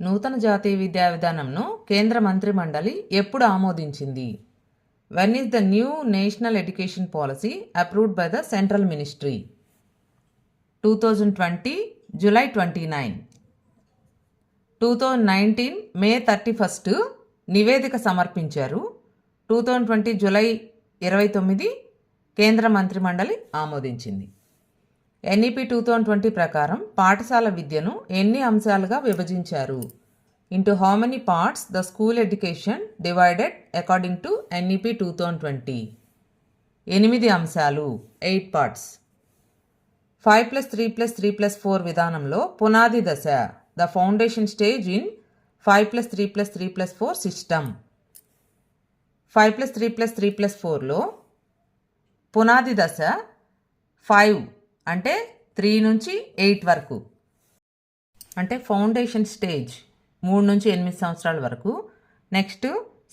నూతన జాతీయ విద్యా విధానంను కేంద్ర మంత్రిమండలి ఎప్పుడు ఆమోదించింది? When is the new national education policy approved by the central ministry? 2020 July 29. 2019 May 31 నివేదిక సమర్పించారు. 2020 జూలై 29 కేంద్ర మంత్రిమండలి ఆమోదించింది. ఎన్ఈపీ 2020 ప్రకారం పాఠశాల విద్యను ఎన్ని అంశాలుగా విభజించారు? Into how many parts the school education divided according to NEP 2020? 8 అంశాలు, 8 పార్ట్స్. 5+3+3+4 విధానంలో పునాది దశ, the foundation stage in 5+3+3+4 system. 5+3+3+4లో పునాది దశ 5 అంటే 3 నుంచి 8 వరకు, అంటే ఫౌండేషన్ స్టేజ్ 3 నుంచి 8 సంవత్సరాల వరకు. నెక్స్ట్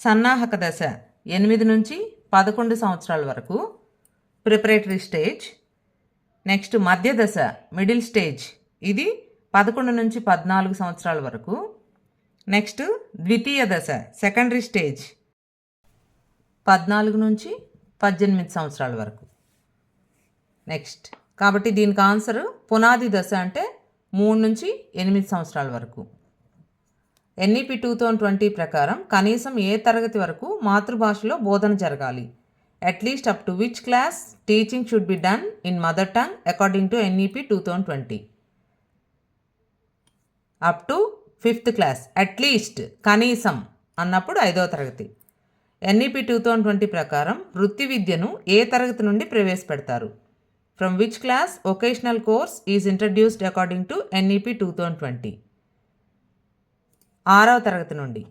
సన్నాహక దశ 8 నుంచి 11 సంవత్సరాల వరకు, ప్రిపరేటరీ స్టేజ్. నెక్స్ట్ మధ్య దశ, మిడిల్ స్టేజ్, ఇది 11 నుంచి 14 సంవత్సరాల వరకు. నెక్స్ట్ ద్వితీయ దశ, సెకండరీ స్టేజ్, 14 నుంచి 18 సంవత్సరాల వరకు. నెక్స్ట్ కాబట్టి దీనికి ఆన్సర్ పునాది దశ అంటే 3 నుంచి 8 సంవత్సరాల వరకు. ఎన్ఈపీ 2020 ప్రకారం కనీసం ఏ తరగతి వరకు మాతృభాషలో బోధన జరగాలి? At least up to which class teaching should be done in mother tongue according to NEP 2020? Up to 5th class. At least కనీసం అన్నప్పుడు 5వ తరగతి. ఎన్ఈపీ 2020 ప్రకారం వృత్తి విద్యను ఏ తరగతి నుండి ప్రవేశపెడతారు? From which class vocational course is introduced according to NEP 2020? 6వ తరగతి నుండి.